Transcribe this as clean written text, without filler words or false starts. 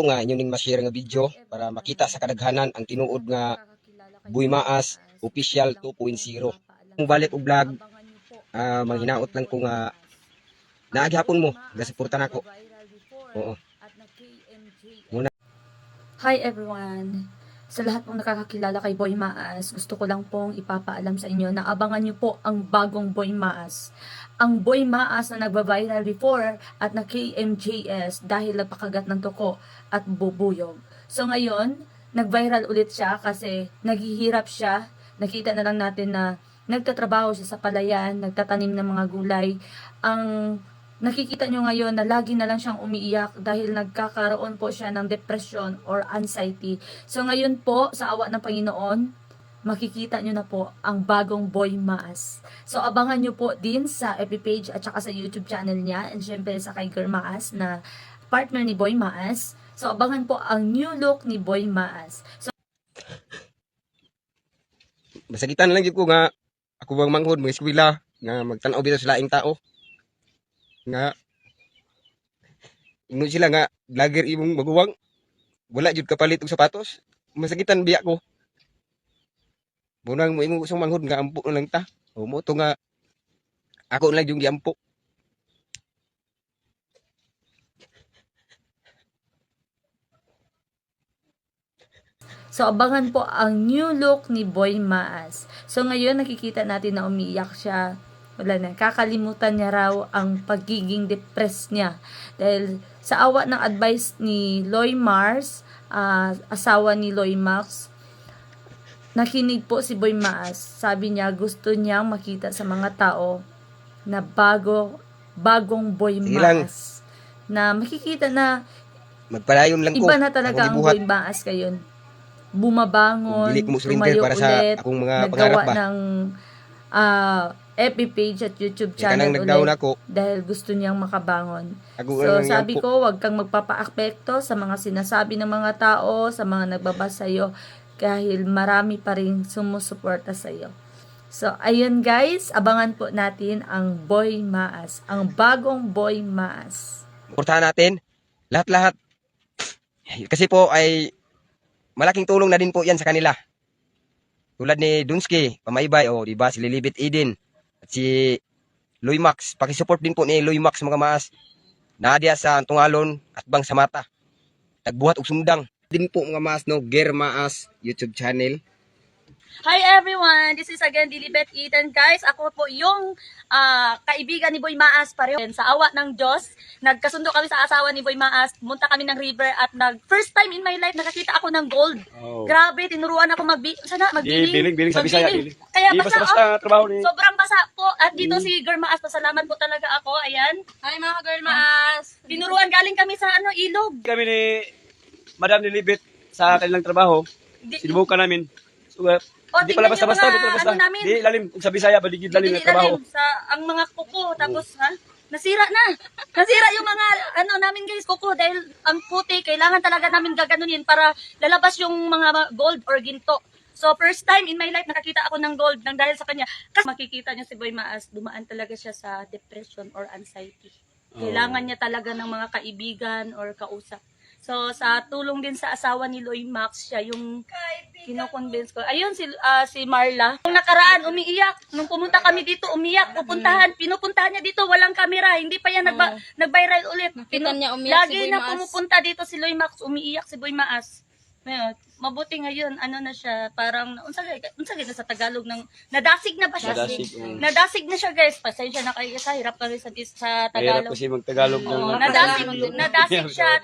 nga inyo ning ma-share nga video para makita sa kadaghanan ang tinuod nga Boy Maas Official 2.0. Kung balik og vlog, manghinaot lang ko nga naaghapon mo, gasuportan ako. Oo. Muna. Hi everyone! Sa lahat pong nakakakilala kay Boy Maas, gusto ko lang pong ipapaalam sa inyo na abangan nyo po ang bagong Boy Maas. Ang Boy Maas na nagba-viral before at na KMJS dahil nagpakagat ng tuko at bubuyog. So ngayon, nag-viral ulit siya kasi naghihirap siya. Nakita na lang natin na nagtatrabaho siya sa palayan, nagtatanim ng mga gulay. Ang nakikita nyo ngayon na lagi na lang siyang umiiyak dahil nagkakaroon po siya ng depression or anxiety. So ngayon po, sa awa ng Panginoon, makikita nyo na po ang bagong Boy Maas. So abangan nyo po din sa FB page at saka sa YouTube channel niya, and syempre sa kay Girl Maas na partner ni Boy Maas. So abangan po ang new look ni Boy Maas. So Masakitan lang gyud ko nga ako bang manghod mga eskwela nga magtan-aw bitaw sa laing tao. Nga ingon sila nga vlogger imong maguwang, wala jud kapalit og sapatos. Masakitan biya ko. Bunang mo imong usang manghod nga ampo na lang ta. O mo to nga ako lang yung giampo. So, abangan po ang new look ni Boy Maas. So, ngayon nakikita natin na umiiyak siya. Wala na, kakalimutan niya raw ang pagiging depressed niya. Dahil sa awa ng advice ni Loy Mars, asawa ni Loy Max, nakinig po si Boy Maas. Sabi niya, gusto niyang makita sa mga tao na bagong Boy Maas. Na makikita na Magpalayon lang ko. iba na talaga ang Boy Maas ngayon. Bumabangon, tumayo para sa ulit, akong mga naggawa pangarap ba. ng FB page at YouTube Kanang channel nagdaon ulit ako. dahil gusto niyang makabangon. Ako So ang sabi yampo. ko, wag kang magpapa-apekto sa mga sinasabi ng mga tao, sa mga nagbabasa sa'yo, dahil marami pa rin sumusuporta sa'yo. So ayun guys, abangan po natin ang Boy Maas, ang bagong Boy Maas. Suportahan natin lahat-lahat. Kasi po ay malaking tulong na din po yan sa kanila. Tulad ni Dunsky, Pamaybay, o diba, si Lilibet Eden, at si Loy Max. Pakisupport din po ni Loy Max mga maas. Nadia sa Tungalon at Bang sa Mata. Tagbuhat og sundang. Din po mga maas, no, Ger Maas YouTube channel. Hi everyone! This is again Lilibet Eden, guys. Ako po yung kaibigan ni Boy Maas pareho. Sa awa ng Diyos, nagkasundo kami sa asawa ni Boy Maas. Pumunta kami ng river at first time in my life nakakita ako ng gold. Oh. Grabe, tinuruan ako magbiling. Biling sa Bisaya. Kaya Di basa, basta trabaho ni. sobrang basa po. At dito si Girl Maas, pasalamat po talaga ako. Ayan. Hi mga Girl Maas! Tinuruan galing kami sa ilog. Kami ni Madam Lilibet sa kanilang trabaho. Sinubukan namin. So, di tingnan pala basta-basta, yung di pala basta. namin. Di lalim sa Bisaya, baligid lalim na trabaho. Sa ang mga kuko, tapos nasira na. Nasira yung mga namin guys, kuko, dahil ang puti, kailangan talaga namin gaganunin para lalabas yung mga gold or ginto. So first time in my life nakakita ako ng gold nang dahil sa kanya. Kasi makikita niyo si Boy Maas, dumaan talaga siya sa depression or anxiety. Kailangan niya talaga ng mga kaibigan or kausap. So sa tulong din sa asawa ni Loy Max, siya yung kino-convince ko. Ayun si Marla. Nung nakaraan umiiyak, nung pumunta kami dito umiyak, pinupuntahan niya dito, walang kamera, hindi pa yan nag-viral ulit. Niya umiyak Lagi si Boy na Maas. pumupunta dito si Loy Max, umiiyak si Boy Maas. Ngayon, mabuti ngayon, na siya, parang, unsa na sa Tagalog, nadasig na ba siya? Nadasig na siya guys, pasensya na kayo sa hirap kami sa Mahirap Tagalog. kasi mag-Tagalog ng Nadasig siya.